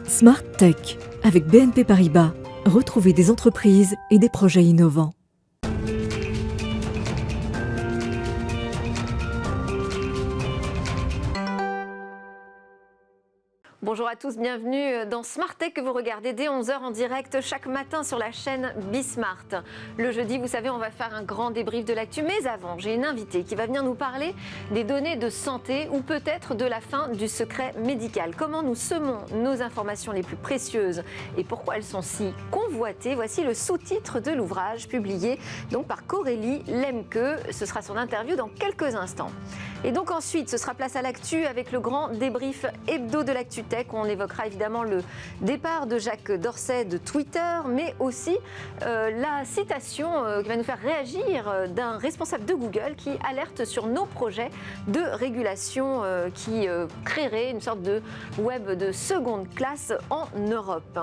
Smart Tech avec BNP Paribas. Retrouvez des entreprises et des projets innovants. Bonjour à tous, bienvenue dans Smart Tech que vous regardez dès 11h en direct chaque matin sur la chaîne Bismart. Le jeudi, vous savez, on va faire un grand débrief de l'actu, mais avant, j'ai une invitée qui va venir nous parler des données de santé ou peut-être de la fin du secret médical. Comment nous semons nos informations les plus précieuses et pourquoi elles sont si convoitées. Voici le sous-titre de l'ouvrage publié donc par Coralie Lemke. Ce sera son interview dans quelques instants. Et donc ensuite, ce sera place à l'actu avec le grand débrief hebdo de l'actu tech. On évoquera évidemment le départ de Jacques Dorsey de Twitter, mais aussi la citation qui va nous faire réagir d'un responsable de Google qui alerte sur nos projets de régulation qui créerait une sorte de web de seconde classe en Europe.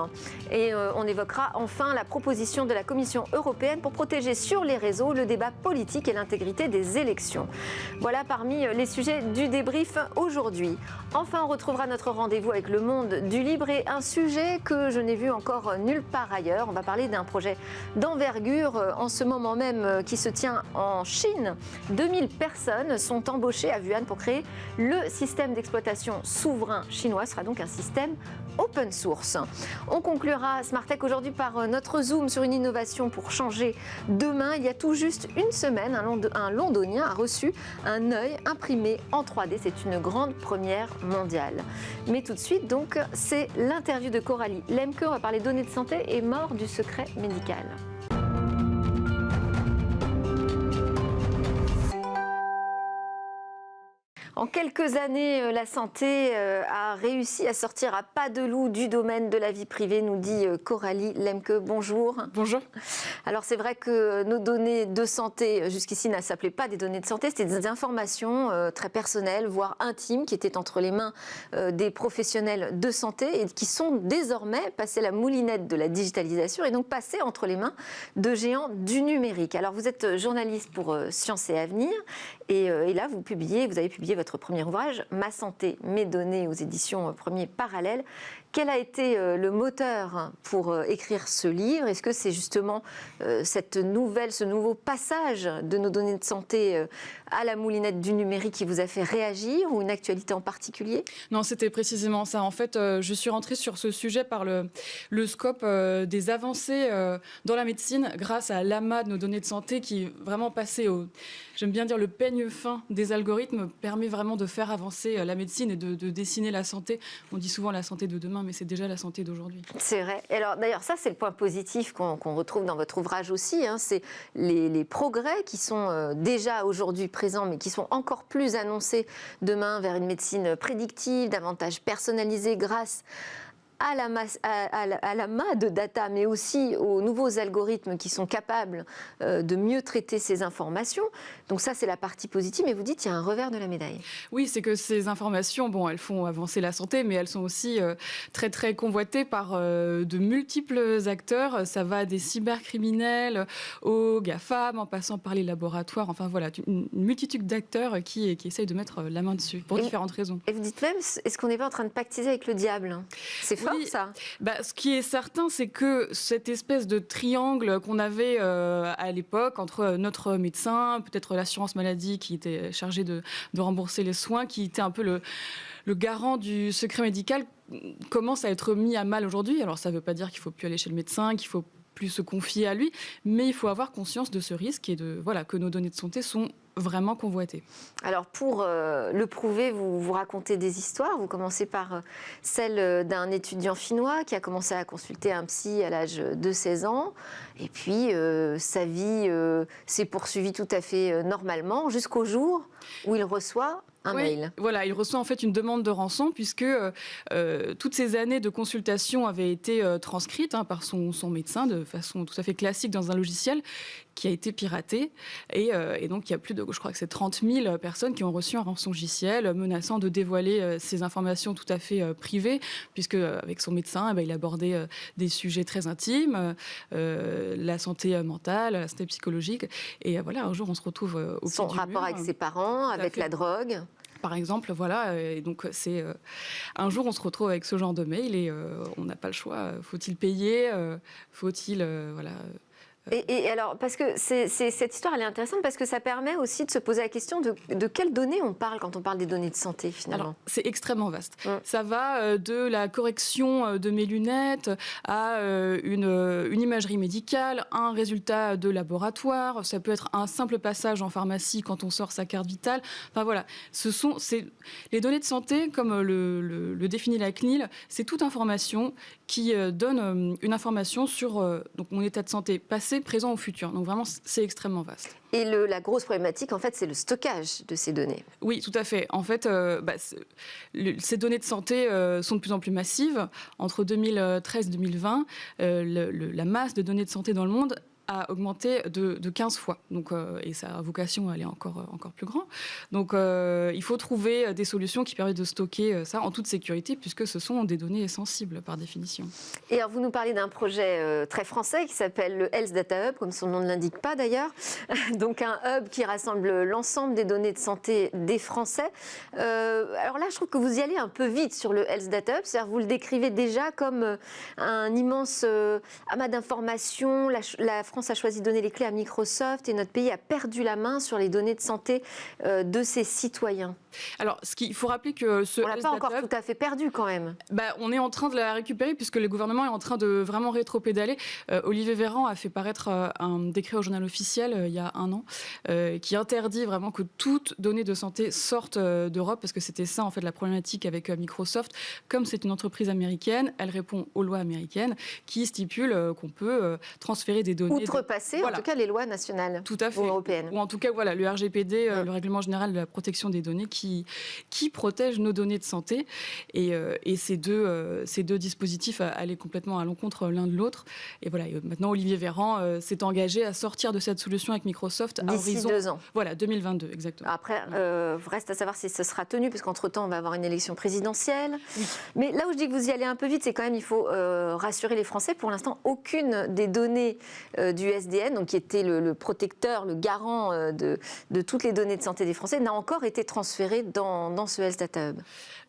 Et on évoquera enfin la proposition de la Commission européenne pour protéger sur les réseaux le débat politique et l'intégrité des élections. Voilà parmi les sujets du débrief aujourd'hui. Enfin, on retrouvera notre rendez-vous avec le monde du libre et un sujet que je n'ai vu encore nulle part ailleurs. On va parler d'un projet d'envergure en ce moment même qui se tient en Chine. 2000 personnes sont embauchées à Wuhan pour créer le système d'exploitation souverain chinois. Ce sera donc un système open source. On conclura Smart Tech aujourd'hui par notre zoom sur une innovation pour changer demain. Il y a tout juste une semaine, un Londonien a reçu un œil imprimé en 3D. C'est une grande première mondiale. Mais tout de suite, donc, c'est l'interview de Coralie Lemke. On va parler données de santé et mort du secret médical. En quelques années, la santé a réussi à sortir à pas de loup du domaine de la vie privée, nous dit Coralie Lemke. Bonjour. Bonjour. Alors c'est vrai que nos données de santé, jusqu'ici, ne s'appelaient pas des données de santé, c'était des informations très personnelles, voire intimes, qui étaient entre les mains des professionnels de santé et qui sont désormais passées la moulinette de la digitalisation et donc passées entre les mains de géants du numérique. Alors vous êtes journaliste pour Science et Avenir et là vous avez publié votre premier ouvrage, Ma santé, mes données, aux éditions Premier Parallèle. Quel a été le moteur pour écrire ce livre? Est-ce que c'est justement ce nouveau passage de nos données de santé à la moulinette du numérique qui vous a fait réagir ou une actualité en particulier? Non, c'était précisément ça. En fait, je suis rentrée sur ce sujet par le scope des avancées dans la médecine grâce à l'amas de nos données de santé qui vraiment passé j'aime bien dire le peigne fin des algorithmes permet vraiment de faire avancer la médecine et de dessiner la santé. On dit souvent la santé de demain, mais c'est déjà la santé d'aujourd'hui. C'est vrai. Et alors, d'ailleurs, ça, c'est le point positif qu'on retrouve dans votre ouvrage aussi. C'est les progrès qui sont déjà aujourd'hui présents, mais qui sont encore plus annoncés demain vers une médecine prédictive, davantage personnalisée grâce à l'amas de data, mais aussi aux nouveaux algorithmes qui sont capables de mieux traiter ces informations. Donc ça, c'est la partie positive. Mais vous dites qu'il y a un revers de la médaille. Oui, c'est que ces informations, bon, elles font avancer la santé, mais elles sont aussi très, très convoitées par de multiples acteurs. Ça va des cybercriminels aux GAFAM, en passant par les laboratoires. Enfin, voilà, une multitude d'acteurs qui essayent de mettre la main dessus, pour différentes raisons. Et vous dites même, est-ce qu'on n'est pas en train de pactiser avec le diable? C'est fort, oui, ça. Ce qui est certain, c'est que cette espèce de triangle qu'on avait à l'époque entre notre médecin, peut-être l'assurance maladie qui était chargée de rembourser les soins, qui était un peu le garant du secret médical, commence à être mis à mal aujourd'hui. Alors ça ne veut pas dire qu'il ne faut plus aller chez le médecin, qu'il faut plus se confier à lui, mais il faut avoir conscience de ce risque et que nos données de santé sont vraiment convoitées. Alors pour le prouver, vous racontez des histoires. Vous commencez par celle d'un étudiant finnois qui a commencé à consulter un psy à l'âge de 16 ans. Et puis sa vie s'est poursuivie tout à fait normalement jusqu'au jour où il reçoit un mail. Voilà, il reçoit en fait une demande de rançon puisque toutes ces années de consultation avaient été transcrites par son médecin de façon tout à fait classique dans un logiciel qui a été piraté. Et donc, il y a plus de, je crois que c'est 30 000 personnes qui ont reçu un rançongiciel menaçant de dévoiler ces informations tout à fait privées, puisque avec son médecin, il abordait des sujets très intimes, la santé mentale, la santé psychologique. Et voilà, un jour, on se retrouve au pied du mur. Son rapport avec ses parents, avec la drogue. par exemple, voilà. Et donc, un jour, on se retrouve avec ce genre de mail et on n'a pas le choix. Faut-il payer ? Faut-il, voilà. Et alors, parce que cette histoire, elle est intéressante parce que ça permet aussi de se poser la question de quelles données on parle quand on parle des données de santé, finalement. Alors, c'est extrêmement vaste. Ça va de la correction de mes lunettes à une imagerie médicale, un résultat de laboratoire. Ça peut être un simple passage en pharmacie quand on sort sa carte vitale. Enfin, voilà. Les données de santé, comme le définit la CNIL, c'est toute information qui donne une information sur donc mon état de santé passé, présent ou futur. Donc vraiment, c'est extrêmement vaste. Et la grosse problématique, en fait, c'est le stockage de ces données. Oui, tout à fait. En fait, ces données de santé sont de plus en plus massives. Entre 2013 et 2020, la masse de données de santé dans le monde a augmenté de 15 fois. Donc, et ça a vocation à aller encore plus grand. Donc, il faut trouver des solutions qui permettent de stocker ça en toute sécurité, puisque ce sont des données sensibles par définition. Et alors, vous nous parlez d'un projet très français qui s'appelle le Health Data Hub, comme son nom ne l'indique pas d'ailleurs. Donc, un hub qui rassemble l'ensemble des données de santé des Français. Alors là, je trouve que vous y allez un peu vite sur le Health Data Hub. C'est-à-dire, vous le décrivez déjà comme un immense amas d'informations. La France a choisi de donner les clés à Microsoft et notre pays a perdu la main sur les données de santé de ses citoyens. Alors, il faut rappeler que on l'a pas encore tout à fait perdu quand même. On est en train de la récupérer puisque le gouvernement est en train de vraiment rétro-pédaler. Olivier Véran a fait paraître un décret au journal officiel il y a un an qui interdit vraiment que toute donnée de santé sorte d'Europe, parce que c'était ça en fait la problématique avec Microsoft. Comme c'est une entreprise américaine, elle répond aux lois américaines qui stipulent qu'on peut transférer des données. Outrepasser en tout cas les lois nationales ou européennes. Ou en tout cas voilà, le RGPD, le Règlement général de la protection des données qui protège nos données de santé. Et ces deux dispositifs allaient complètement à l'encontre l'un de l'autre. Et voilà, maintenant Olivier Véran s'est engagé à sortir de cette solution avec Microsoft à d'ici horizon 2 ans. Voilà, 2022 exactement. Après, reste à savoir si ce sera tenu, puisqu'entre-temps on va avoir une élection présidentielle. Oui. Mais là où je dis que vous y allez un peu vite, c'est quand même il faut rassurer les Français. Pour l'instant, aucune des données du SDN, donc qui était le protecteur, le garant de toutes les données de santé des Français, n'a encore été transférée dans ce Health Data Hub.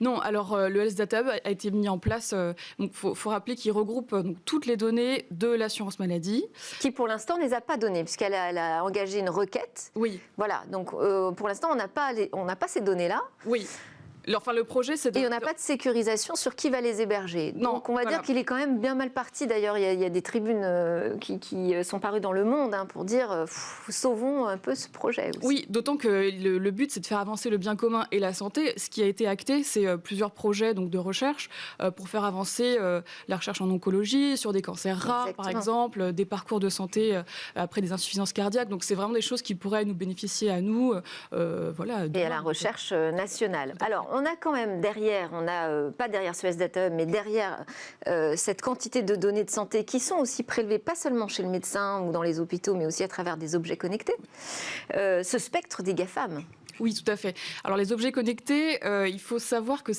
Non, alors le Health Data Hub a été mis en place, donc faut rappeler qu'il regroupe donc, toutes les données de l'assurance maladie. Qui pour l'instant ne les a pas données, puisqu'elle a engagé une requête. Oui. Voilà, donc pour l'instant on n'a pas ces données-là. Oui. Enfin, le projet, c'est Et on n'a pas de sécurisation sur qui va les héberger. Non, donc on va dire qu'il est quand même bien mal parti. D'ailleurs, il y a des tribunes qui sont parues dans Le Monde pour dire sauvons un peu ce projet aussi. Oui, d'autant que le but, c'est de faire avancer le bien commun et la santé. Ce qui a été acté, c'est plusieurs projets donc, de recherche pour faire avancer la recherche en oncologie, sur des cancers rares, par exemple, des parcours de santé après des insuffisances cardiaques. Donc c'est vraiment des choses qui pourraient nous bénéficier à nous. Voilà, et à la recherche nationale. Alors, on a quand même derrière, pas derrière ce Health Data Hub, mais derrière cette quantité de données de santé qui sont aussi prélevées, pas seulement chez le médecin ou dans les hôpitaux, mais aussi à travers des objets connectés, ce spectre des GAFAM. Oui, tout à fait. Alors les objets connectés, il faut savoir que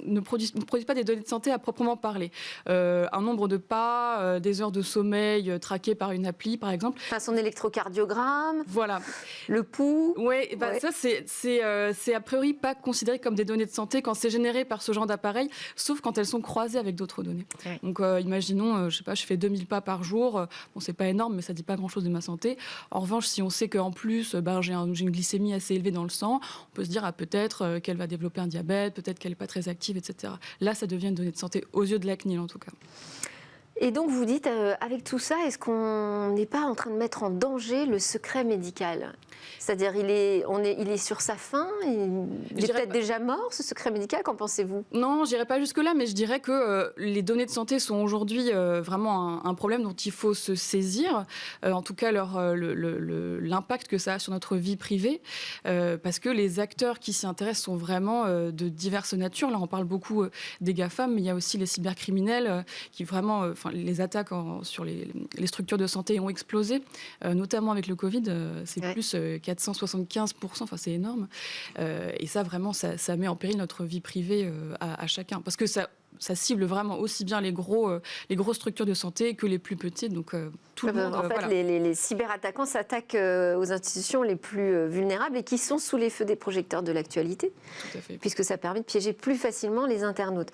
ne produisent pas des données de santé à proprement parler. Un nombre de pas, des heures de sommeil traquées par une appli, par exemple. Enfin, son électrocardiogramme. Voilà. Le pouls. Ouais. Ça, c'est a priori pas considéré comme des données de santé quand c'est généré par ce genre d'appareil, sauf quand elles sont croisées avec d'autres données. Oui. Donc, imaginons, je sais pas, je fais 2000 pas par jour. Bon, c'est pas énorme, mais ça dit pas grand-chose de ma santé. En revanche, si on sait qu'en plus, j'ai une glycémie assez élevée dans le sang, on peut se dire peut-être qu'elle va développer un diabète, peut-être qu'elle n'est pas très active, etc. Là, ça devient une donnée de santé aux yeux de la CNIL, en tout cas. Et donc, vous dites, avec tout ça, est-ce qu'on n'est pas en train de mettre en danger le secret médical ? C'est-à-dire, il est sur sa fin, il est peut-être déjà mort, ce secret médical, qu'en pensez-vous ? Non, je n'irai pas jusque-là, mais je dirais que les données de santé sont aujourd'hui vraiment un problème dont il faut se saisir, en tout cas l'impact que ça a sur notre vie privée, parce que les acteurs qui s'y intéressent sont vraiment de diverses natures. Là, on parle beaucoup des GAFAM, mais il y a aussi les cybercriminels qui vraiment... les attaques sur les structures de santé ont explosé, notamment avec le Covid, c'est plus 475%, c'est énorme. Et ça, vraiment, ça met en péril notre vie privée à chacun. Parce que ça ça cible vraiment aussi bien les grosses structures de santé que les plus petites. Donc tout le monde. En fait, voilà. les cyberattaquants s'attaquent aux institutions les plus vulnérables et qui sont sous les feux des projecteurs de l'actualité, Tout à fait. puisque ça permet de piéger plus facilement les internautes.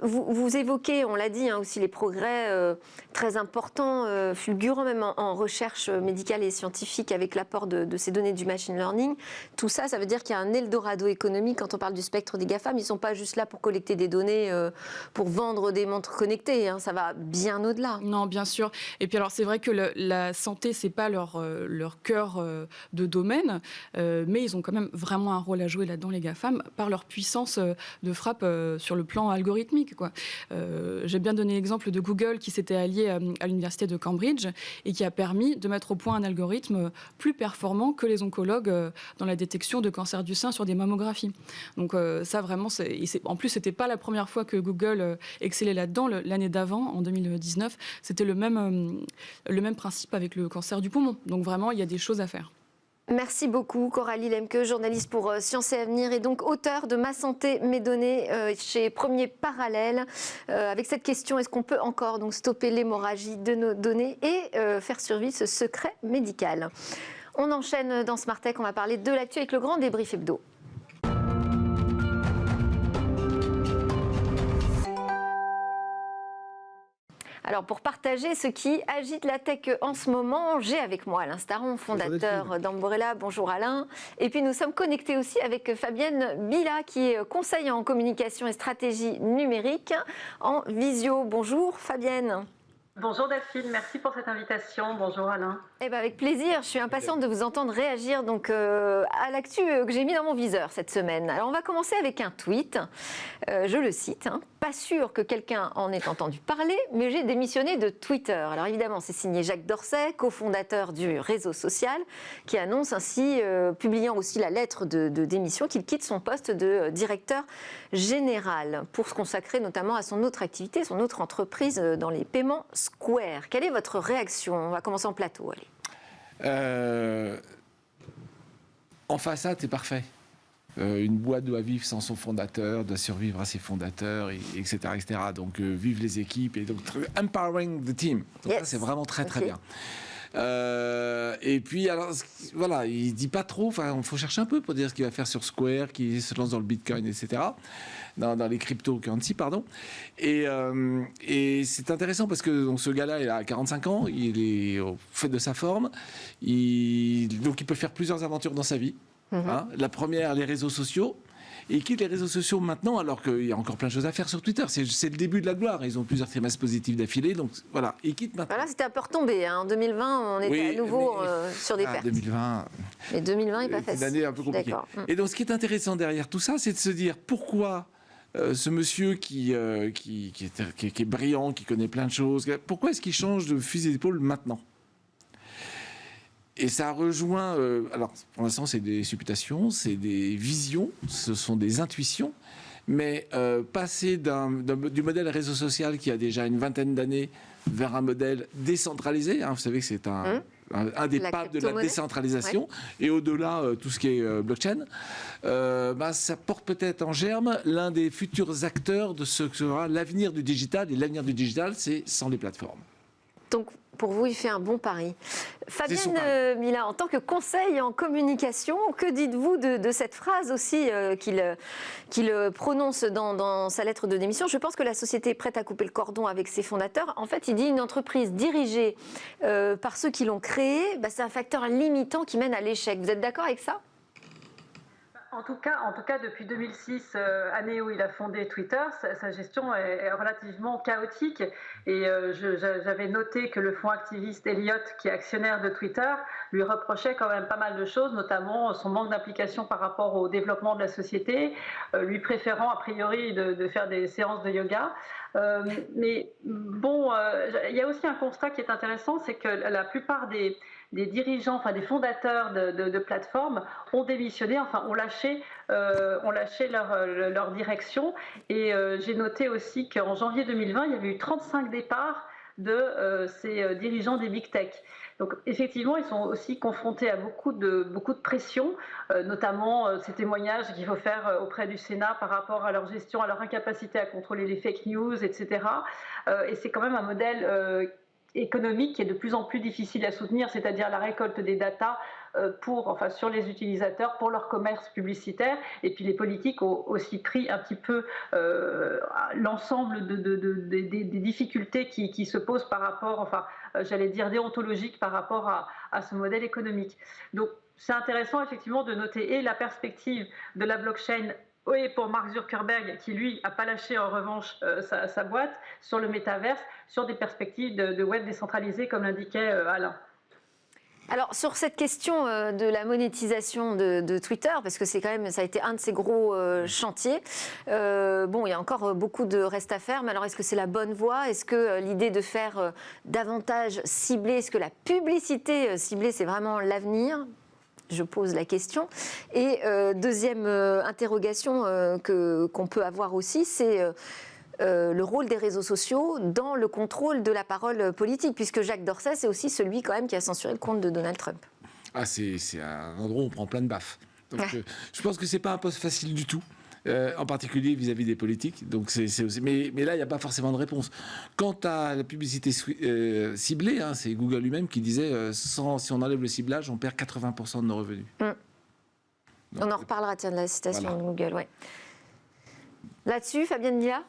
Vous évoquez, on l'a dit, aussi les progrès très importants, fulgurants même en recherche médicale et scientifique avec l'apport de ces données du machine learning. Tout ça, ça veut dire qu'il y a un Eldorado économique quand on parle du spectre des GAFAM. Ils ne sont pas juste là pour collecter des données, pour vendre des montres connectées. Ça va bien au-delà. Non, bien sûr. Et puis alors, c'est vrai que la santé, c'est pas leur cœur de domaine, mais ils ont quand même vraiment un rôle à jouer là-dedans, les GAFAM, par leur puissance de frappe sur le plan algorithmique, quoi. J'ai bien donné l'exemple de Google qui s'était allié à l'université de Cambridge et qui a permis de mettre au point un algorithme plus performant que les oncologues dans la détection de cancer du sein sur des mammographies. Donc ça, vraiment, en plus, c'était pas la première fois que Google excellait là-dedans. L'année d'avant, en 2019, c'était le même principe avec le cancer du poumon. Donc vraiment, il y a des choses à faire. Merci beaucoup Coralie Lemke, journaliste pour Sciences et Avenir et donc auteur de Ma santé, mes données chez Premier Parallèle. Avec cette question, est-ce qu'on peut encore donc stopper l'hémorragie de nos données et faire survivre ce secret médical? On enchaîne dans Smart Tech, on va parler de l'actu avec le grand débrief hebdo. Alors, pour partager ce qui agite la tech en ce moment, j'ai avec moi Alain Staron, fondateur d'Amborella. Bonjour Alain. Et puis, nous sommes connectés aussi avec Fabienne Billa, qui est conseillère en communication et stratégie numérique en visio. Bonjour Fabienne. Bonjour Delphine, merci pour cette invitation. Bonjour Alain. Eh ben avec plaisir, je suis impatiente de vous entendre réagir donc, à l'actu que j'ai mis dans mon viseur cette semaine. Alors on va commencer avec un tweet, je le cite, pas sûr que quelqu'un en ait entendu parler, mais j'ai démissionné de Twitter. Alors évidemment c'est signé Jacques Dorsey, cofondateur du réseau social, qui annonce ainsi, publiant aussi la lettre de démission, qu'il quitte son poste de directeur général pour se consacrer notamment à son autre activité, son autre entreprise dans les paiements Square. Quelle est votre réaction? On va commencer en plateau, allez. En façade, c'est parfait. Une boîte doit vivre sans son fondateur, doit survivre à ses fondateurs, etc., etc. Donc, vive les équipes et donc empowering the team. Donc, yes. Ça, c'est vraiment très, très bien. Et puis, alors, voilà, il dit pas trop. Enfin, il faut chercher un peu pour dire ce qu'il va faire sur Square, qui se lance dans le Bitcoin, etc. Dans les cryptocurrencies, pardon. Et c'est intéressant parce que donc, ce gars-là, il a 45 ans, il est au fait de sa forme. Donc, il peut faire plusieurs aventures dans sa vie. La première, les réseaux sociaux. Et il quitte les réseaux sociaux maintenant, alors qu'il y a encore plein de choses à faire sur Twitter. C'est le début de la gloire. Ils ont plusieurs trimestres positifs d'affilée. Donc voilà, il quitte maintenant. Voilà, c'était un peu retombé. En 2020, on était à nouveau sur des pertes. 2020. Mais 2020 n'est pas facile. C'est une année un peu compliquée. Et donc, ce qui est intéressant derrière tout ça, c'est de se dire pourquoi ce monsieur qui est brillant, qui connaît plein de choses, pourquoi est-ce qu'il change de fusil d'épaule maintenant ? Et ça rejoint, alors pour l'instant c'est des supputations, c'est des visions, ce sont des intuitions, mais passer du modèle réseau social qui a déjà une vingtaine d'années vers un modèle décentralisé, vous savez que c'est un des papes de la décentralisation, et au-delà tout ce qui est blockchain, ça porte peut-être en germe l'un des futurs acteurs de ce que sera l'avenir du digital, et l'avenir du digital c'est sans les plateformes. Donc, pour vous, il fait un bon pari. Fabienne Billa, en tant que conseil en communication, que dites-vous de cette phrase aussi qu'il prononce dans sa lettre de démission? Je pense que la société est prête à couper le cordon avec ses fondateurs. En fait, il dit une entreprise dirigée par ceux qui l'ont créée, c'est un facteur limitant qui mène à l'échec. Vous êtes d'accord avec ça? En tout cas, depuis 2006, année où il a fondé Twitter, sa gestion est relativement chaotique. Et j'avais noté que le fonds activiste Elliott, qui est actionnaire de Twitter, lui reprochait quand même pas mal de choses, notamment son manque d'implication par rapport au développement de la société, lui préférant a priori de faire des séances de yoga. Mais bon, il y a aussi un constat qui est intéressant, c'est que la plupart des dirigeants, enfin des fondateurs de plateformes ont démissionné, enfin ont lâché leur direction. Et j'ai noté aussi qu'en janvier 2020, il y avait eu 35 départs de ces dirigeants des big tech. Donc effectivement, ils sont aussi confrontés à beaucoup de pression, notamment ces témoignages qu'il faut faire auprès du Sénat par rapport à leur gestion, à leur incapacité à contrôler les fake news, etc. Et c'est quand même un modèle économique qui est de plus en plus difficile à soutenir, c'est-à-dire la récolte des datas sur les utilisateurs pour leur commerce publicitaire. Et puis les politiques ont aussi pris un petit peu l'ensemble des difficultés qui se posent par rapport, j'allais dire déontologiques par rapport à ce modèle économique. Donc c'est intéressant effectivement de noter et la perspective de la blockchain et pour Mark Zuckerberg, qui lui n'a pas lâché en revanche sa boîte sur le métaverse, sur des perspectives de web décentralisé, comme l'indiquait Alain. Alors sur cette question de la monétisation de Twitter, parce que ça a été un de ces gros chantiers, il y a encore beaucoup de reste à faire, mais alors est-ce que c'est la bonne voie? Est-ce que l'idée de faire davantage ciblé, est-ce que la publicité ciblée c'est vraiment l'avenir? Je pose la question. Et deuxième interrogation qu'on peut avoir aussi, c'est le rôle des réseaux sociaux dans le contrôle de la parole politique, puisque Jacques Dorsey, c'est aussi celui quand même qui a censuré le compte de Donald Trump. Ah, c'est un endroit où on prend plein de baffes. Donc, je pense que c'est pas un poste facile du tout. En particulier vis-à-vis des politiques. Donc c'est aussi... mais là, il n'y a pas forcément de réponse. Quant à la publicité ciblée, c'est Google lui-même qui disait si on enlève le ciblage, on perd 80% de nos revenus. Donc, on en reparlera, tiens, de la citation de Google. Ouais. Là-dessus, Fabienne Mila?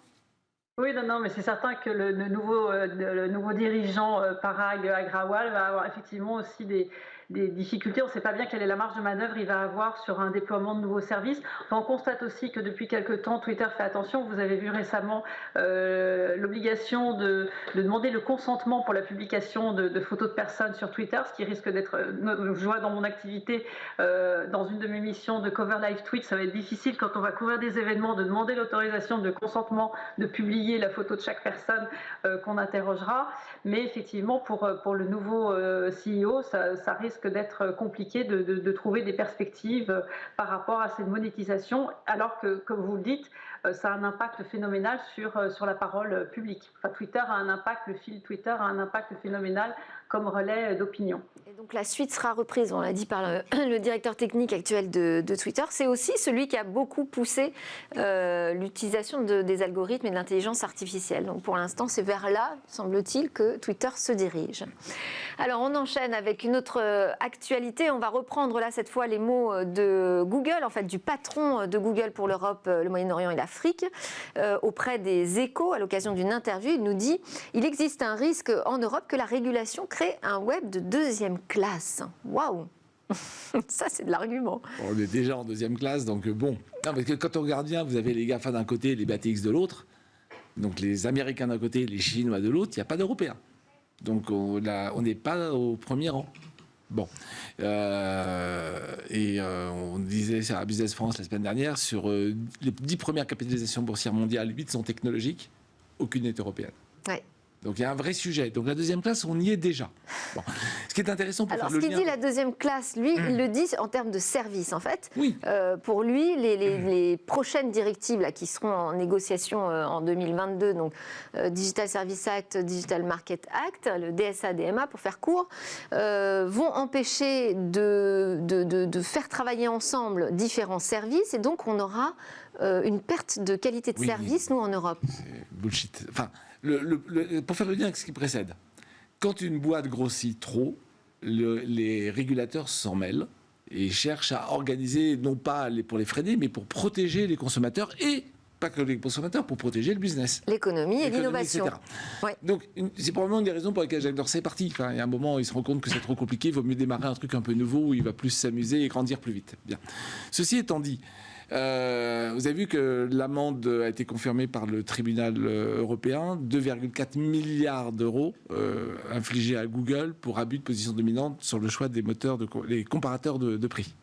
Oui, non, mais c'est certain que le nouveau dirigeant Parag Agrawal va avoir effectivement aussi des difficultés. On ne sait pas bien quelle est la marge de manœuvre il va avoir sur un déploiement de nouveaux services. On constate aussi que depuis quelque temps, Twitter fait attention. Vous avez vu récemment l'obligation de demander le consentement pour la publication de photos de personnes sur Twitter, ce qui risque d'être... Je vois dans mon activité, dans une de mes missions de cover live tweet, ça va être difficile quand on va couvrir des événements de demander l'autorisation de consentement de publier la photo de chaque personne qu'on interrogera. Mais effectivement, pour le nouveau CEO, ça risque d'être compliqué de trouver des perspectives par rapport à cette monétisation, alors que, comme vous le dites, ça a un impact phénoménal sur la parole publique. Twitter a un impact, le fil Twitter a un impact phénoménal comme relais d'opinion. Et donc la suite sera reprise, on l'a dit par le directeur technique actuel de Twitter. C'est aussi celui qui a beaucoup poussé l'utilisation des algorithmes et de l'intelligence artificielle. Donc pour l'instant, c'est vers là, semble-t-il, que Twitter se dirige. Alors on enchaîne avec une autre actualité. On va reprendre là cette fois les mots de Google, en fait du patron de Google pour l'Europe, le Moyen-Orient et l'Afrique, auprès des Échos à l'occasion d'une interview. Il nous dit « Il existe un risque en Europe que la régulation crée un web de deuxième classe. » Waouh. Ça, c'est de l'argument. On est déjà en deuxième classe, donc bon. Non, parce que quand on regarde bien, vous avez les GAFA d'un côté et les BATX de l'autre. Donc les Américains d'un côté et les Chinois de l'autre, il n'y a pas d'Européens. Donc on n'est pas au premier rang. Bon. On disait sur la Business France la semaine dernière, sur les 10 premières capitalisations boursières mondiales, 8 sont technologiques, aucune n'est européenne. Ouais. Donc il y a un vrai sujet. Donc la deuxième classe, on y est déjà. Bon. Ce qui est intéressant pour faire le lien... Alors ce qu'il dit la deuxième classe, lui, il le dit en termes de services en fait. Oui. Pour lui, les prochaines directives là, qui seront en négociation en 2022, donc Digital Service Act, Digital Market Act, le DSA-DMA pour faire court, vont empêcher de faire travailler ensemble différents services et donc on aura une perte de qualité de service, nous, en Europe. C'est bullshit. Enfin, pour faire le lien avec ce qui précède, quand une boîte grossit trop, les régulateurs s'en mêlent et cherchent à organiser, non pas pour les freiner, mais pour protéger les consommateurs et pas que les consommateurs, pour protéger le business. L'économie et l'innovation. Ouais. Donc, c'est probablement une des raisons pour lesquelles Jacques Dorsey est parti. Enfin, il y a un moment, il se rend compte que c'est trop compliqué, il vaut mieux démarrer un truc un peu nouveau où il va plus s'amuser et grandir plus vite. Bien. Ceci étant dit, vous avez vu que l'amende a été confirmée par le tribunal européen, 2,4 milliards d'euros infligés à Google pour abus de position dominante sur le choix des moteurs, les comparateurs de prix.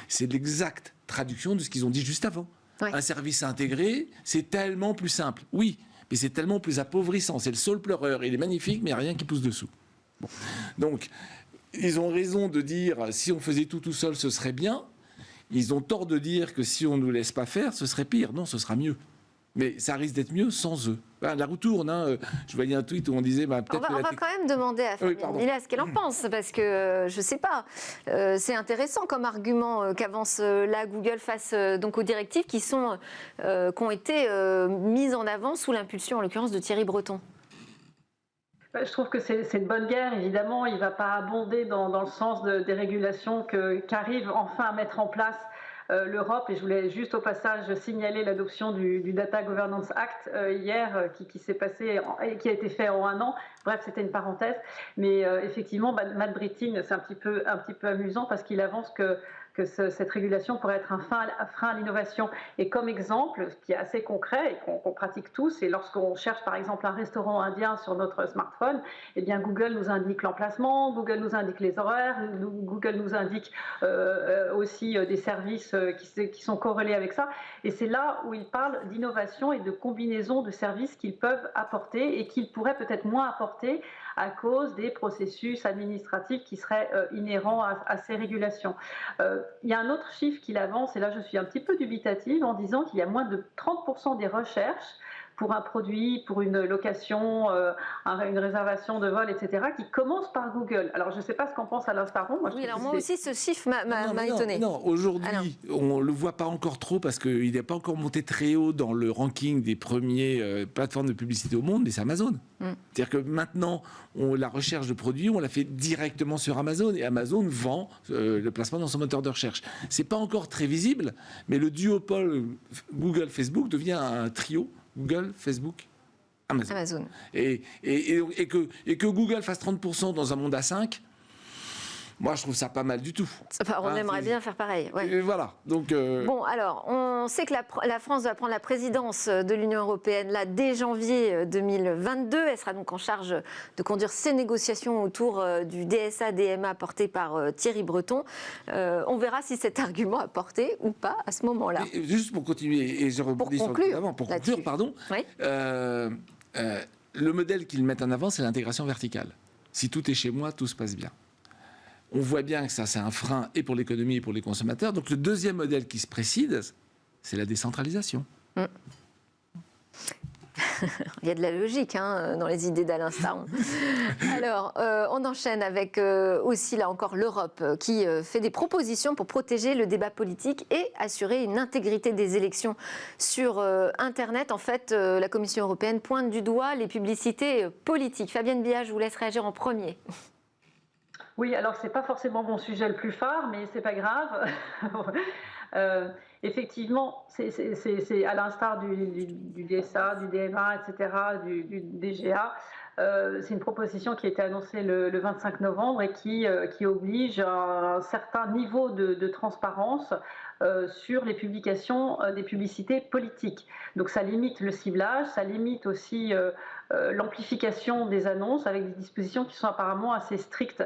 C'est l'exacte traduction de ce qu'ils ont dit juste avant. Ouais. Un service intégré, c'est tellement plus simple. Oui, mais c'est tellement plus appauvrissant. C'est le saule pleureur. Il est magnifique, mais il n'y a rien qui pousse dessous. Bon. Donc, ils ont raison de dire si on faisait tout seul, ce serait bien. Ils ont tort de dire que si on ne nous laisse pas faire, ce serait pire. Non, ce sera mieux. Mais ça risque d'être mieux sans eux. La roue tourne. Je voyais un tweet où on disait peut-être on va quand même demander à Fabienne Millet ce qu'elle en pense, parce que je ne sais pas. C'est intéressant comme argument qu'avance là Google face donc aux directives qui ont été mises en avant sous l'impulsion, en l'occurrence, de Thierry Breton. Je trouve que c'est une bonne guerre, évidemment. Il ne va pas abonder dans le sens des régulations qu'arrive enfin à mettre en place l'Europe. Et je voulais juste au passage signaler l'adoption du Data Governance Act hier, qui s'est passé et qui a été fait en 1 an. Bref, c'était une parenthèse. Mais effectivement, Matt Britting, c'est un petit peu amusant parce qu'il avance que cette régulation pourrait être un frein à l'innovation. Et comme exemple, ce qui est assez concret et qu'on pratique tous, c'est lorsqu'on cherche par exemple un restaurant indien sur notre smartphone, eh bien Google nous indique l'emplacement, Google nous indique les horaires, Google nous indique aussi des services qui sont corrélés avec ça. Et c'est là où il parle d'innovation et de combinaison de services qu'ils peuvent apporter et qu'ils pourraient peut-être moins apporter à cause des processus administratifs qui seraient inhérents à ces régulations. Il y a un autre chiffre qu'il avance, et là je suis un petit peu dubitative, en disant qu'il y a moins de 30% des recherches pour un produit, pour une location, une réservation de vol, etc., qui commence par Google. Alors, je ne sais pas ce qu'en pense Alain Staron. Moi aussi, ce chiffre m'a étonné. Non, aujourd'hui, on ne le voit pas encore trop parce qu'il n'est pas encore monté très haut dans le ranking des premiers plateformes de publicité au monde, mais c'est Amazon. C'est-à-dire que maintenant, la recherche de produits, on la fait directement sur Amazon, et Amazon vend le placement dans son moteur de recherche. Ce n'est pas encore très visible, mais le duopole Google-Facebook devient un trio. Google, Facebook, Amazon. Et que Google fasse 30% dans un monde à 5, moi je trouve ça pas mal du tout. On aimerait bien faire pareil. Ouais. Et voilà. Donc, Bon, alors, on sait que la France va prendre la présidence de l'Union européenne là, dès janvier 2022. Elle sera donc en charge de conduire ces négociations autour du DSA-DMA porté par Thierry Breton. On verra si cet argument a porté ou pas à ce moment-là. Juste pour continuer, et je rebondis sur le avant, pour conclure, pardon, oui. Le modèle qu'ils mettent en avant, c'est l'intégration verticale. Si tout est chez moi, tout se passe bien. On voit bien que ça, c'est un frein et pour l'économie et pour les consommateurs. Donc, le deuxième modèle qui se précise, c'est la décentralisation. Il y a de la logique dans les idées d'Alain Staron. Alors, on enchaîne avec aussi, là encore, l'Europe qui fait des propositions pour protéger le débat politique et assurer une intégrité des élections sur Internet. En fait, la Commission européenne pointe du doigt les publicités politiques. Fabienne Millet, je vous laisse réagir en premier. Oui, alors c'est pas forcément mon sujet le plus phare, mais c'est pas grave. Effectivement, c'est à l'instar du DSA, du DMA, etc., du DGA. C'est une proposition qui a été annoncée le 25 novembre et qui oblige à un certain niveau de transparence sur les publications des publicités politiques. Donc ça limite le ciblage, ça limite aussi l'amplification des annonces avec des dispositions qui sont apparemment assez strictes.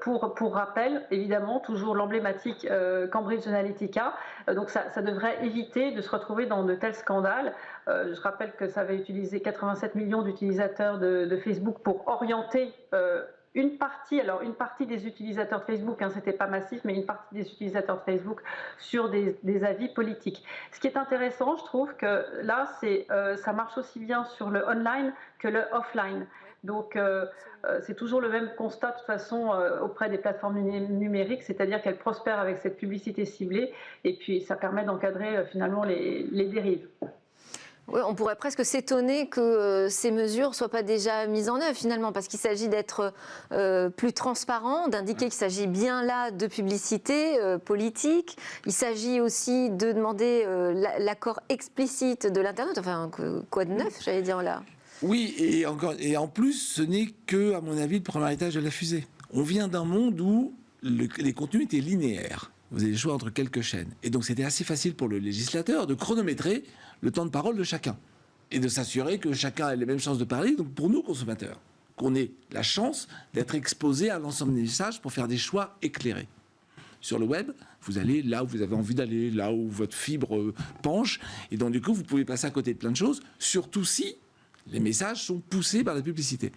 Pour rappel, évidemment, toujours l'emblématique Cambridge Analytica. Donc ça devrait éviter de se retrouver dans de tels scandales. Je rappelle que ça avait utilisé 87 millions d'utilisateurs de Facebook pour orienter une partie des utilisateurs de Facebook, c'était pas massif, mais une partie des utilisateurs de Facebook sur des avis politiques. Ce qui est intéressant, je trouve que là, ça marche aussi bien sur le online que le offline. Donc, c'est toujours le même constat de toute façon auprès des plateformes numériques, c'est-à-dire qu'elles prospèrent avec cette publicité ciblée, et puis ça permet d'encadrer finalement les dérives. Oui, on pourrait presque s'étonner que ces mesures ne soient pas déjà mises en œuvre finalement, parce qu'il s'agit d'être plus transparent, d'indiquer qu'il s'agit bien là de publicité politique. Il s'agit aussi de demander l'accord explicite de l'Internet. Enfin, quoi de neuf, j'allais dire là. Oui, et en plus, ce n'est que, à mon avis, le premier étage de la fusée. On vient d'un monde où les contenus étaient linéaires. Vous avez le choix entre quelques chaînes. Et donc, c'était assez facile pour le législateur de chronométrer le temps de parole de chacun et de s'assurer que chacun ait les mêmes chances de parler. Donc, pour nous, consommateurs, qu'on ait la chance d'être exposés à l'ensemble des messages pour faire des choix éclairés. Sur le web, vous allez là où vous avez envie d'aller, là où votre fibre penche. Et donc, du coup, vous pouvez passer à côté de plein de choses, surtout si les messages sont poussés par la publicité.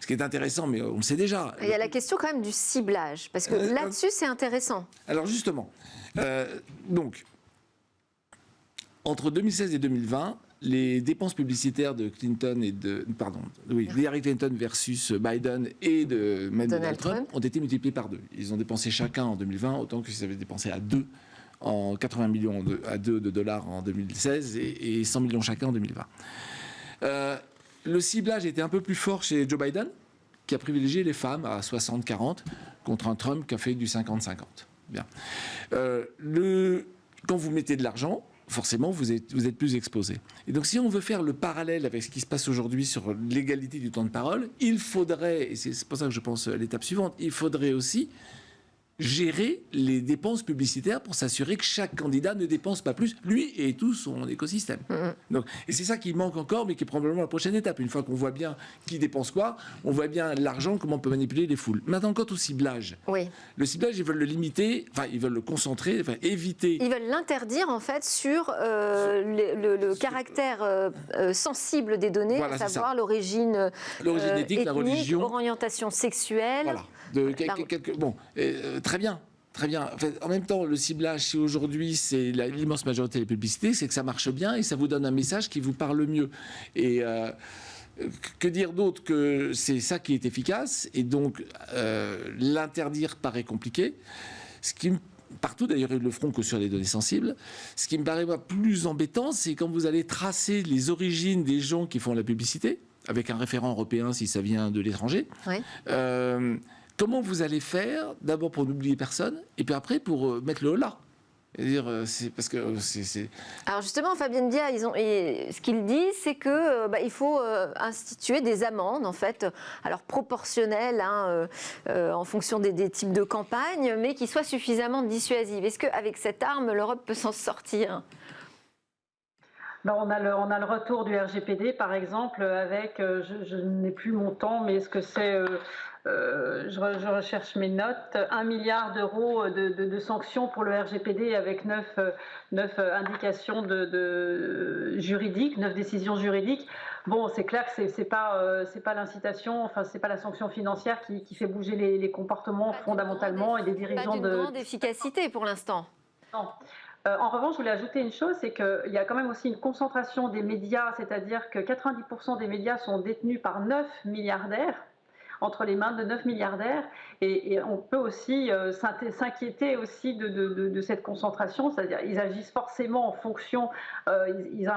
Ce qui est intéressant, mais on le sait déjà. Il y a la question quand même du ciblage, parce que là-dessus, c'est intéressant. Alors justement, donc, entre 2016 et 2020, les dépenses publicitaires de Clinton et Hillary Clinton versus Biden et de Donald Trump ont été multipliés par 2. Ils ont dépensé chacun en 2020 autant qu'ils avaient dépensé à 2 en 80 millions de dollars en 2016 et 100 millions chacun en 2020. Le ciblage était un peu plus fort chez Joe Biden, qui a privilégié les femmes à 60-40 contre un Trump qui a fait du 50-50. Bien. Quand vous mettez de l'argent, forcément, vous êtes plus exposé. Et donc, si on veut faire le parallèle avec ce qui se passe aujourd'hui sur l'égalité du temps de parole, il faudrait, et c'est pour ça que je pense à l'étape suivante, il faudrait aussi gérer les dépenses publicitaires pour s'assurer que chaque candidat ne dépense pas plus, lui et tout son écosystème. Donc, et c'est ça qui manque encore, mais qui est probablement la prochaine étape. Une fois qu'on voit bien qui dépense quoi, on voit bien l'argent, comment on peut manipuler les foules. Maintenant, quant au ciblage, le ciblage, ils veulent le limiter, enfin, ils veulent le concentrer, enfin, éviter. Ils veulent l'interdire, en fait, sur le caractère sensible des données, voilà, à savoir l'origine ethnique, la religion, orientation sexuelle. Voilà. Très bien. Très bien. En fait, en même temps, le ciblage, si aujourd'hui c'est l'immense majorité des publicités, c'est que ça marche bien et ça vous donne un message qui vous parle mieux. Et que dire d'autre que c'est ça qui est efficace et donc l'interdire paraît compliqué. Partout, d'ailleurs, ils le feront que sur les données sensibles. Ce qui me paraît plus embêtant, c'est quand vous allez tracer les origines des gens qui font la publicité, avec un référent européen si ça vient de l'étranger. Oui. Comment vous allez faire, d'abord pour n'oublier personne, et puis après pour mettre le holà. C'est parce que c'est... Alors justement, Fabienne Dia, ce qu'ils disent, c'est que il faut instituer des amendes, en fait, alors proportionnelles en fonction des types de campagnes, mais qui soient suffisamment dissuasives. Est-ce qu'avec cette arme, l'Europe peut s'en sortir ? On a le retour du RGPD, par exemple, avec, je n'ai plus mon temps, mais est-ce que c'est... je recherche mes notes, 1 milliard d'euros de sanctions pour le RGPD avec 9 indications juridiques, 9 décisions juridiques. Bon, c'est clair que c'est pas l'incitation, enfin c'est pas la sanction financière qui fait bouger les comportements fondamentalement et des dirigeants de grande efficacité pour l'instant. Non. En revanche, je voulais ajouter une chose, c'est qu'il y a quand même aussi une concentration des médias, c'est-à-dire que 90% des médias sont détenus par 9 milliardaires, entre les mains de 9 milliardaires, et on peut aussi s'inquiéter aussi de cette concentration, c'est-à-dire ils agissent forcément en fonction, ils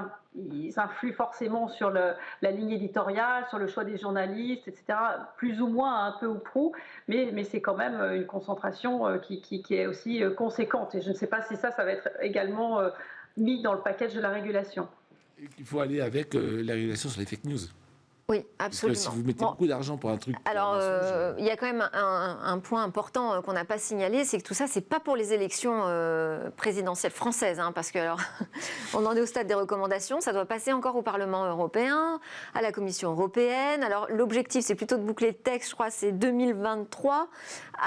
influent forcément sur la ligne éditoriale, sur le choix des journalistes, etc., plus ou moins un peu ou prou, mais c'est quand même une concentration qui est aussi conséquente, et je ne sais pas si ça va être également mis dans le package de la régulation. Il faut aller avec la régulation sur les fake news. Oui, absolument. Parce que si vous mettez beaucoup d'argent pour un truc... Alors, il y a quand même un point important qu'on n'a pas signalé, c'est que tout ça, c'est pas pour les élections présidentielles françaises, parce que alors, on en est au stade des recommandations, ça doit passer encore au Parlement européen, à la Commission européenne. Alors, l'objectif, c'est plutôt de boucler le texte, je crois, c'est 2023,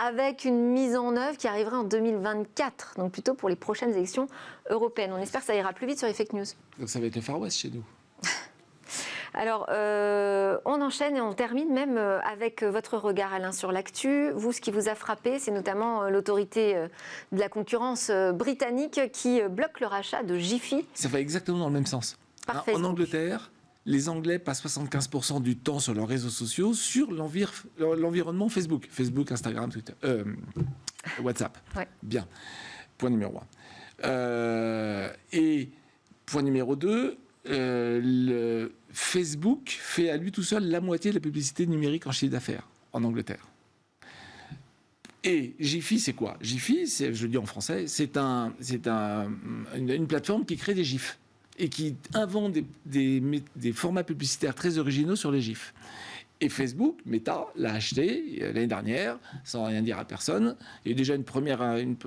avec une mise en œuvre qui arriverait en 2024, donc plutôt pour les prochaines élections européennes. On espère que ça ira plus vite sur les fake news. Donc ça va être le Far West chez nous. Alors, on enchaîne et on termine même avec votre regard, Alain, sur l'actu. Vous, ce qui vous a frappé, c'est notamment l'autorité de la concurrence britannique qui bloque le rachat de Jiffy. Ça va exactement dans le même sens. En Angleterre, les Anglais passent 75% du temps sur leurs réseaux sociaux sur l'environnement Facebook. Facebook, Instagram, Twitter, WhatsApp. Ouais. Bien. Point numéro 1. Et point numéro 2... le Facebook fait à lui tout seul la moitié de la publicité numérique en chiffre d'affaires en Angleterre. Et Jiffy, c'est quoi? Jiffy, je le dis en français, c'est une plateforme qui crée des gifs et qui invente des formats publicitaires très originaux sur les gifs. Et Facebook, Meta, l'a acheté l'année dernière, sans rien dire à personne. Il y a eu déjà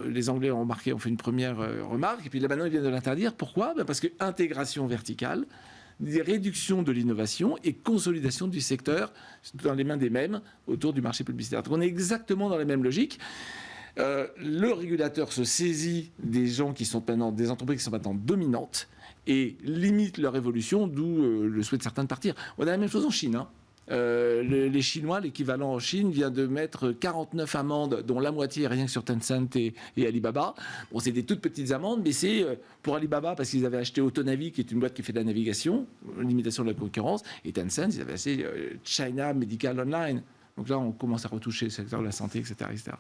les Anglais ont fait une première remarque, et puis là maintenant ils viennent de l'interdire. Pourquoi? Parce que intégration verticale, des réductions de l'innovation et consolidation du secteur dans les mains des mêmes autour du marché publicitaire. Donc on est exactement dans la même logique. Le régulateur se saisit des entreprises qui sont maintenant dominantes et limite leur évolution, d'où le souhait de certains de partir. On a la même chose en Chine. les Chinois, l'équivalent en Chine, vient de mettre 49 amendes, dont la moitié rien que sur Tencent et Alibaba. Bon, c'est des toutes petites amendes, mais c'est pour Alibaba, parce qu'ils avaient acheté Autonavi, qui est une boîte qui fait de la navigation, limitation de la concurrence, et Tencent, ils avaient acheté China Medical Online. Donc là, on commence à retoucher le secteur de la santé, etc. etc.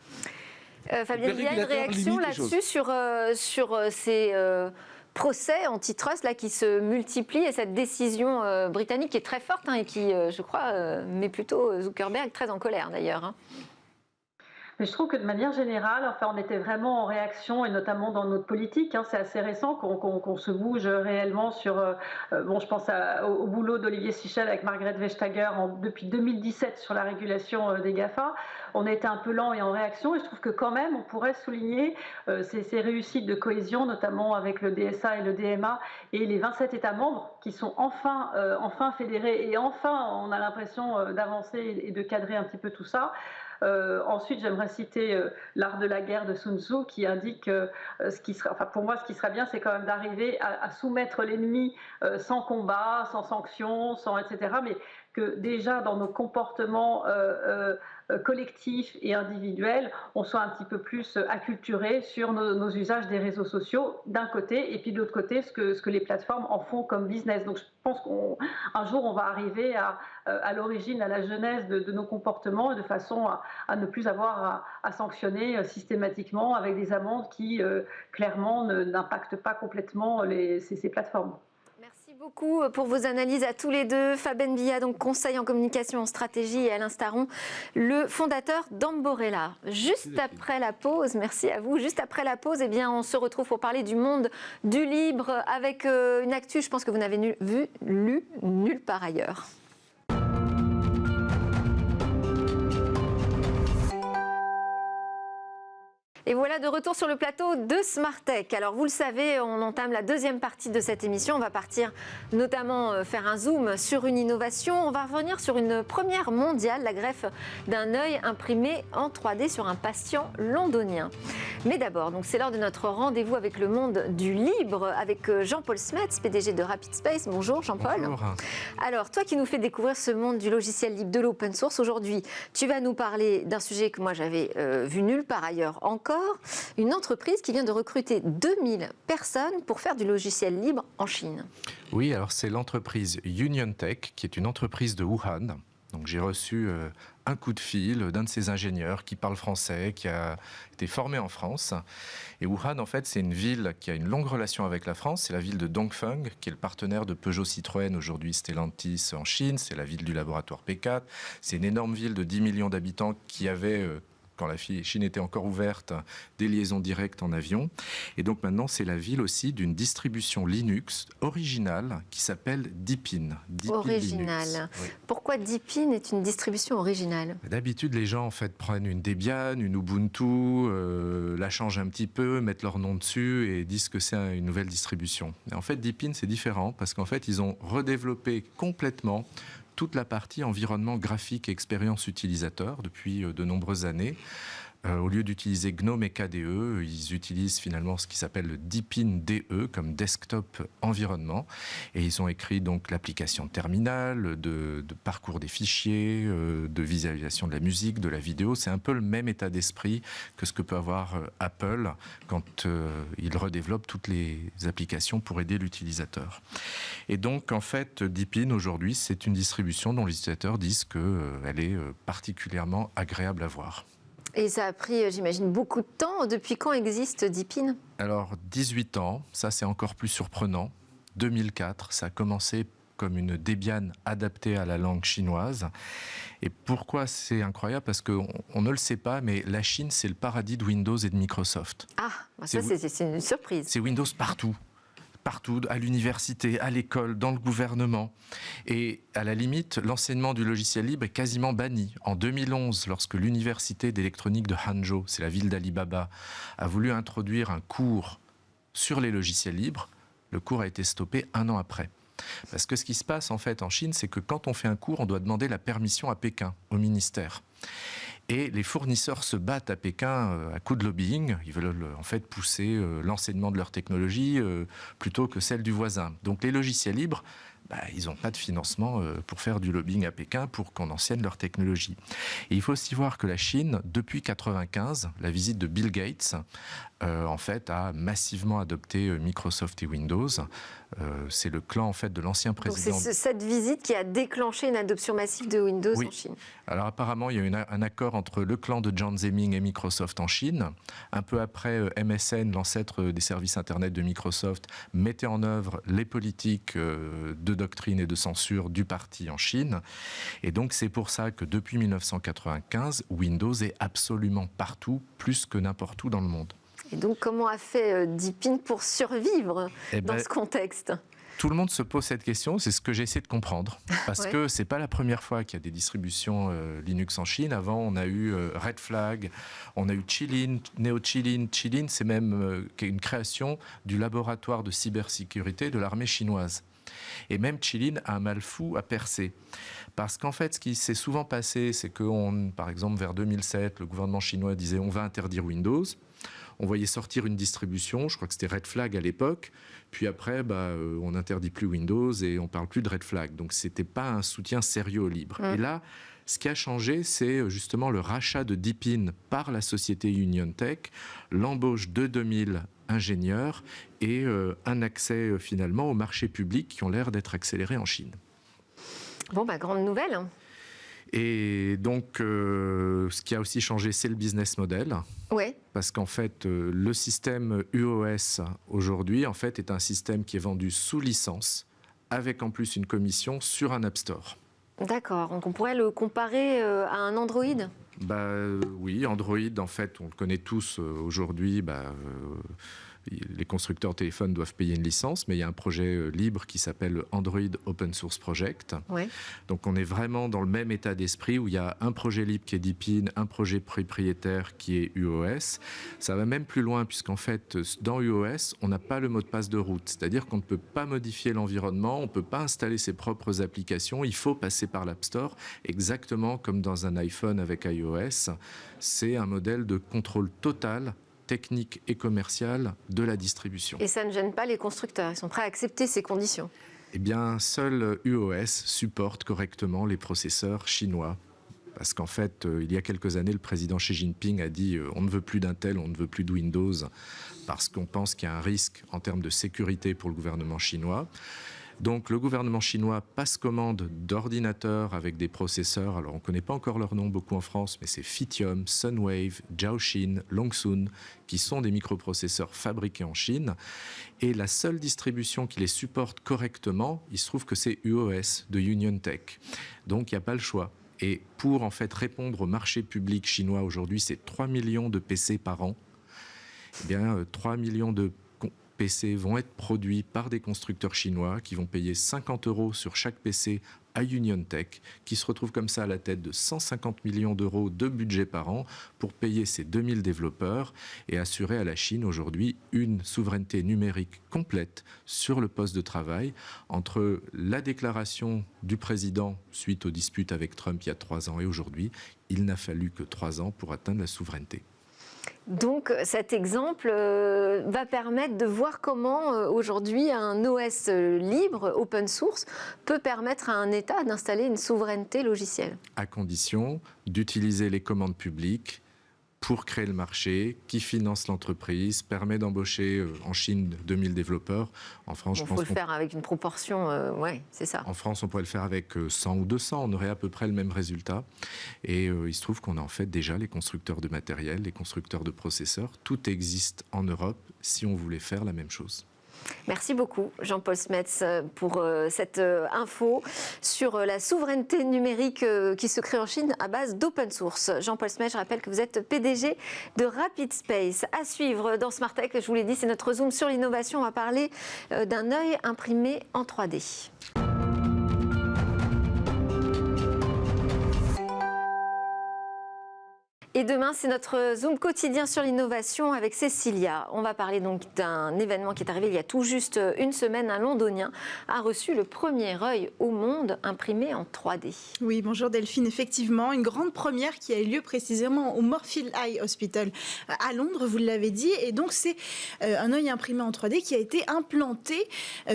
Fabienne, il y a une réaction là-dessus sur ces procès antitrust là, qui se multiplient et cette décision britannique qui est très forte et qui, je crois, met plutôt Zuckerberg très en colère d'ailleurs. Mais je trouve que de manière générale, enfin, on était vraiment en réaction, et notamment dans notre politique. C'est assez récent qu'on se bouge réellement sur... je pense au boulot d'Olivier Sichel avec Margrethe Vestager depuis 2017 sur la régulation des GAFA. On a été un peu lent et en réaction, et je trouve que quand même, on pourrait souligner ces réussites de cohésion, notamment avec le DSA et le DMA, et les 27 États membres qui sont enfin fédérés, et enfin, on a l'impression d'avancer et de cadrer un petit peu tout ça. Ensuite, j'aimerais citer L'art de la guerre de Sun Tzu qui indique pour moi, ce qui serait bien, c'est quand même d'arriver à soumettre l'ennemi sans combat, sans sanctions, etc. Mais que déjà dans nos comportements collectifs et individuels, on soit un petit peu plus acculturés sur nos usages des réseaux sociaux d'un côté, et puis de l'autre côté, ce que les plateformes en font comme business. Donc je pense qu'un jour, on va arriver à l'origine, à la genèse de nos comportements, de façon à ne plus avoir à sanctionner systématiquement avec des amendes qui, clairement, n'impactent pas complètement ces plateformes. Merci beaucoup pour vos analyses à tous les deux. Fabienne Billa, donc conseil en communication, en stratégie, et Alain Staron, le fondateur d'Amborella. Juste après la pause, merci à vous. Juste après la pause, on se retrouve pour parler du monde du libre avec une actu, je pense que vous n'avez lu nulle part ailleurs. Et voilà de retour sur le plateau de Smart Tech. Alors vous le savez, on entame la deuxième partie de cette émission. On va partir notamment faire un zoom sur une innovation. On va revenir sur une première mondiale, la greffe d'un œil imprimé en 3D sur un patient londonien. Mais d'abord, donc c'est l'heure de notre rendez-vous avec le monde du libre, avec Jean-Paul Smets, PDG de Rapid Space. Bonjour Jean-Paul. Bonjour. Alors toi qui nous fais découvrir ce monde du logiciel libre, de l'open source, aujourd'hui tu vas nous parler d'un sujet que moi j'avais vu nulle part ailleurs encore. Une entreprise qui vient de recruter 2000 personnes pour faire du logiciel libre en Chine. Oui, alors c'est l'entreprise Union Tech, qui est une entreprise de Wuhan. Donc j'ai reçu un coup de fil d'un de ces ingénieurs qui parle français, qui a été formé en France. Et Wuhan, en fait, c'est une ville qui a une longue relation avec la France. C'est la ville de Dongfeng, qui est le partenaire de Peugeot Citroën, aujourd'hui Stellantis en Chine. C'est la ville du laboratoire P4. C'est une énorme ville de 10 millions d'habitants qui avait... quand la Chine était encore ouverte, des liaisons directes en avion. Et donc maintenant, c'est la ville aussi d'une distribution Linux originale qui s'appelle Deepin. Originale. Oui. Pourquoi Deepin est une distribution originale ? D'habitude, les gens en fait prennent une Debian, une Ubuntu, la changent un petit peu, mettent leur nom dessus et disent que c'est une nouvelle distribution. Et en fait, Deepin, c'est différent parce qu'en fait, ils ont redéveloppé complètement toute la partie environnement graphique et expérience utilisateur depuis de nombreuses années. Au lieu d'utiliser GNOME et KDE, ils utilisent finalement ce qui s'appelle le Deepin DE comme desktop environnement. Et ils ont écrit donc l'application terminale, de parcours des fichiers, de visualisation de la musique, de la vidéo. C'est un peu le même état d'esprit que ce que peut avoir Apple quand il redéveloppe toutes les applications pour aider l'utilisateur. Et donc en fait, Deepin aujourd'hui, c'est une distribution dont les utilisateurs disent qu'elle est particulièrement agréable à voir. Et ça a pris, j'imagine, beaucoup de temps. Depuis quand existe Deepin ? Alors, 18 ans, ça c'est encore plus surprenant. 2004, ça a commencé comme une Debian adaptée à la langue chinoise. Et pourquoi c'est incroyable ? Parce qu'on ne le sait pas, mais la Chine, c'est le paradis de Windows et de Microsoft. Ah, ça c'est une surprise. C'est Windows partout. Partout, à l'université, à l'école, dans le gouvernement. Et à la limite, l'enseignement du logiciel libre est quasiment banni. En 2011, lorsque l'université d'électronique de Hangzhou, c'est la ville d'Alibaba, a voulu introduire un cours sur les logiciels libres, le cours a été stoppé 1 an après. Parce que ce qui se passe en fait en Chine, c'est que quand on fait un cours, on doit demander la permission à Pékin, au ministère. Et les fournisseurs se battent à Pékin à coups de lobbying. Ils veulent en fait pousser l'enseignement de leur technologie plutôt que celle du voisin. Donc les logiciels libres ils n'ont pas de financement pour faire du lobbying à Pékin pour qu'on enseigne leur technologie. Et il faut aussi voir que la Chine, depuis 1995, la visite de Bill Gates, en fait, a massivement adopté Microsoft et Windows. C'est le clan en fait de l'ancien président. Donc c'est cette visite qui a déclenché une adoption massive de Windows en Chine. Alors apparemment, il y a eu un accord entre le clan de Jiang Zemin et Microsoft en Chine. Un peu après, MSN, l'ancêtre des services Internet de Microsoft, mettait en œuvre les politiques de doctrine et de censure du parti en Chine. Et donc c'est pour ça que depuis 1995, Windows est absolument partout, plus que n'importe où dans le monde. Et donc, comment a fait Deepin pour survivre dans ce contexte ? Tout le monde se pose cette question, c'est ce que j'ai essayé de comprendre. Parce que ce n'est pas la première fois qu'il y a des distributions Linux en Chine. Avant, on a eu Red Flag, on a eu Qilin, NeoQilin. Qilin, c'est même une création du laboratoire de cybersécurité de l'armée chinoise. Et même Qilin a un mal fou à percer. Parce qu'en fait, ce qui s'est souvent passé, c'est que, par exemple, vers 2007, le gouvernement chinois disait on va interdire Windows. On voyait sortir une distribution, je crois que c'était Red Flag à l'époque, puis après, on n'interdit plus Windows et on ne parle plus de Red Flag. Donc, ce n'était pas un soutien sérieux au libre. Et là, ce qui a changé, c'est justement le rachat de Deepin par la société UnionTech, l'embauche de 2000 ingénieurs et un accès finalement au marché public qui ont l'air d'être accélérés en Chine. Bon, grande nouvelle. Et donc, ce qui a aussi changé, c'est le business model. Oui. Parce qu'en fait, le système UOS aujourd'hui, en fait, est un système qui est vendu sous licence, avec en plus une commission sur un App Store. D'accord. Donc, on pourrait le comparer à un Android ? Oui, Android, en fait, on le connaît tous aujourd'hui. Les constructeurs de téléphones doivent payer une licence, mais il y a un projet libre qui s'appelle Android Open Source Project. Ouais. Donc on est vraiment dans le même état d'esprit où il y a un projet libre qui est Deepin, un projet propriétaire qui est UOS. Ça va même plus loin puisqu'en fait, dans UOS, on n'a pas le mot de passe de route. C'est-à-dire qu'on ne peut pas modifier l'environnement, on ne peut pas installer ses propres applications, il faut passer par l'App Store, exactement comme dans un iPhone avec iOS. C'est un modèle de contrôle total technique et commerciale de la distribution. Et ça ne gêne pas les constructeurs, ils sont prêts à accepter ces conditions? Eh bien, seul UOS supporte correctement les processeurs chinois. Parce qu'en fait, il y a quelques années, le président Xi Jinping a dit on ne veut plus d'Intel, on ne veut plus de Windows, parce qu'on pense qu'il y a un risque en termes de sécurité pour le gouvernement chinois. Donc le gouvernement chinois passe commande d'ordinateurs avec des processeurs, alors on ne connaît pas encore leur nom beaucoup en France, mais c'est Phytium, Sunwave, Jiaoxin, Longsun, qui sont des microprocesseurs fabriqués en Chine. Et la seule distribution qui les supporte correctement, il se trouve que c'est UOS de UnionTech. Donc il n'y a pas le choix. Et pour en fait répondre au marché public chinois aujourd'hui, c'est 3 millions de PC par an. Eh bien, 3 millions de PC vont être produits par des constructeurs chinois qui vont payer 50 € sur chaque PC à UnionTech, qui se retrouve comme ça à la tête de 150 millions d'euros de budget par an pour payer ces 2000 développeurs et assurer à la Chine aujourd'hui une souveraineté numérique complète sur le poste de travail entre la déclaration du président suite aux disputes avec Trump il y a 3 ans et aujourd'hui. Il n'a fallu que 3 ans pour atteindre la souveraineté. Donc cet exemple va permettre de voir comment aujourd'hui un OS libre, open source, peut permettre à un État d'installer une souveraineté logicielle. À condition d'utiliser les commandes publiques pour créer le marché, qui finance l'entreprise, permet d'embaucher en Chine 2000 développeurs. En France, je pense faut le faire avec une proportion, ouais, c'est ça. En France, on pourrait le faire avec 100 ou 200, on aurait à peu près le même résultat. Et il se trouve qu'on a en fait déjà les constructeurs de matériel, les constructeurs de processeurs. Tout existe en Europe si on voulait faire la même chose. Merci beaucoup Jean-Paul Smets pour cette info sur la souveraineté numérique qui se crée en Chine à base d'open source. Jean-Paul Smets, je rappelle que vous êtes PDG de Rapid Space. À suivre dans Smart Tech, je vous l'ai dit, c'est notre zoom sur l'innovation. On va parler d'un œil imprimé en 3D. Et demain, c'est notre Zoom quotidien sur l'innovation avec Cécilia. On va parler donc d'un événement qui est arrivé il y a tout juste une semaine. Un Londonien a reçu le premier œil au monde imprimé en 3D. Oui, bonjour Delphine. Effectivement, une grande première qui a eu lieu précisément au Moorfield Eye Hospital à Londres, vous l'avez dit. Et donc, c'est un œil imprimé en 3D qui a été implanté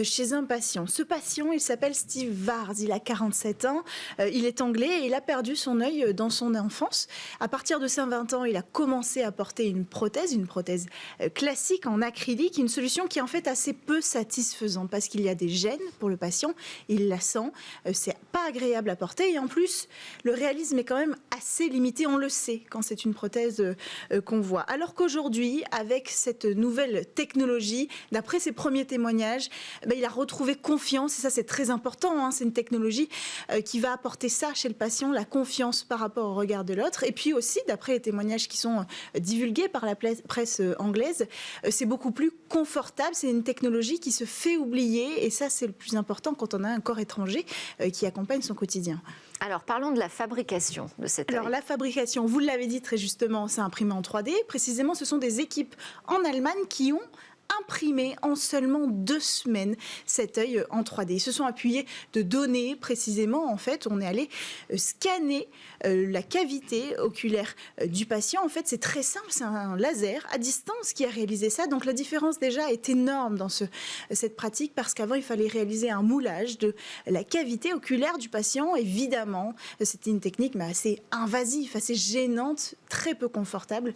chez un patient. Ce patient, il s'appelle Steve Vars. Il a 47 ans. Il est anglais et il a perdu son œil dans son enfance. À partir de ses 20 ans, il a commencé à porter une prothèse classique en acrylique, une solution qui est en fait assez peu satisfaisante parce qu'il y a des gênes pour le patient, il la sent, c'est pas agréable à porter et en plus le réalisme est quand même assez limité, on le sait quand c'est une prothèse qu'on voit. Alors qu'aujourd'hui, avec cette nouvelle technologie, d'après ses premiers témoignages, il a retrouvé confiance et ça c'est très important, c'est une technologie qui va apporter ça chez le patient, la confiance par rapport au regard de l'autre et puis aussi d'après les témoignages qui sont divulgués par la presse anglaise, c'est beaucoup plus confortable, c'est une technologie qui se fait oublier et ça c'est le plus important quand on a un corps étranger qui accompagne son quotidien. Alors parlons de la fabrication de cet œil. Alors la fabrication, vous l'avez dit très justement, c'est imprimé en 3D. Précisément, ce sont des équipes en Allemagne qui ont imprimé en seulement 2 semaines cet œil en 3D. Ils se sont appuyés de données précisément. En fait, on est allé scanner la cavité oculaire du patient. En fait, c'est très simple, c'est un laser à distance qui a réalisé ça. Donc la différence déjà est énorme dans cette pratique parce qu'avant, il fallait réaliser un moulage de la cavité oculaire du patient. Évidemment, c'était une technique mais assez invasive, assez gênante, très peu confortable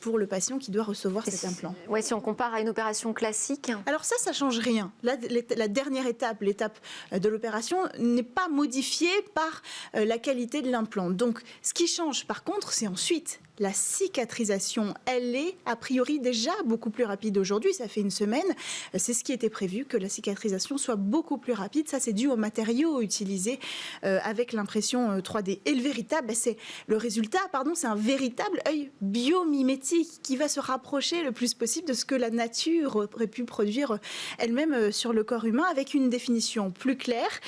pour le patient qui doit recevoir cet implant. Oui, si on compare à une opération classique. Alors ça change rien. La dernière étape, l'étape de l'opération, n'est pas modifiée par la qualité de l'implant. Donc, ce qui change, par contre, c'est ensuite la cicatrisation. Elle est, a priori, déjà beaucoup plus rapide aujourd'hui. Ça fait 1 semaine. C'est ce qui était prévu, que la cicatrisation soit beaucoup plus rapide. Ça, c'est dû aux matériaux utilisés avec l'impression 3D. Et le résultat, c'est un véritable œil biomimétique qui va se rapprocher le plus possible de ce que la nature aurait pu produire elle-même sur le corps humain, avec une définition plus claire,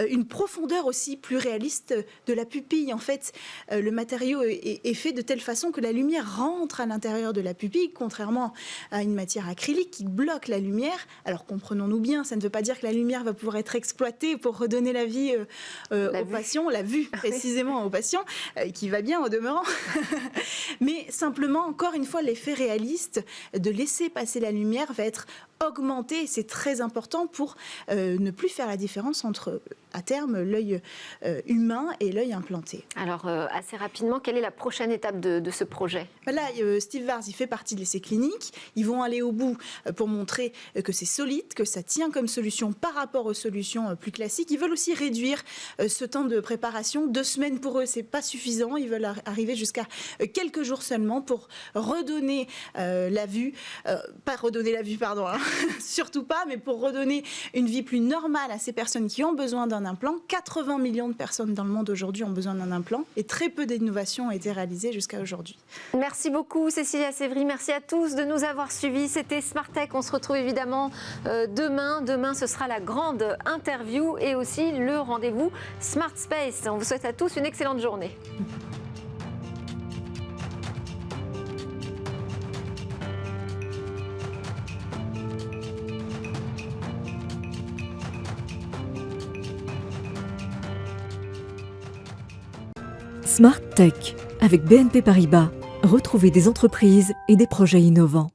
une profondeur aussi plus réaliste de la pupille. En fait, le matériau est fait de telle façon que la lumière rentre à l'intérieur de la pupille, contrairement à une matière acrylique qui bloque la lumière. Alors comprenons-nous bien, ça ne veut pas dire que la lumière va pouvoir être exploitée pour redonner la vie au patient, la vue précisément au patient, qui va bien au demeurant. Mais simplement, encore une fois, l'effet réaliste de laisser passer la lumière va être augmenté. C'est très important pour ne plus faire la différence entre, à terme, l'œil humain et l'œil implanté. Alors, assez rapidement, quelle est la prochaine étape de ce projet ? Là, Steve Vars, il fait partie de l'essai clinique. Ils vont aller au bout pour montrer que c'est solide, que ça tient comme solution par rapport aux solutions plus classiques. Ils veulent aussi réduire ce temps de préparation. 2 semaines pour eux, c'est pas suffisant. Ils veulent arriver jusqu'à quelques jours seulement pour redonner la vue. Pas redonner la vue, pardon, surtout pas, mais pour redonner une vie plus normale à ces personnes qui ont besoin d'un implant. 80 millions de personnes dans le monde aujourd'hui ont besoin d'un implant et très peu d'innovations ont été réalisées jusqu'à aujourd'hui. Merci beaucoup Cécilia Sévry, merci à tous de nous avoir suivis. C'était Smart Tech, on se retrouve évidemment demain. Demain, ce sera la grande interview et aussi le rendez-vous Smart Space. On vous souhaite à tous une excellente journée. Smart Tech avec BNP Paribas. Retrouvez des entreprises et des projets innovants.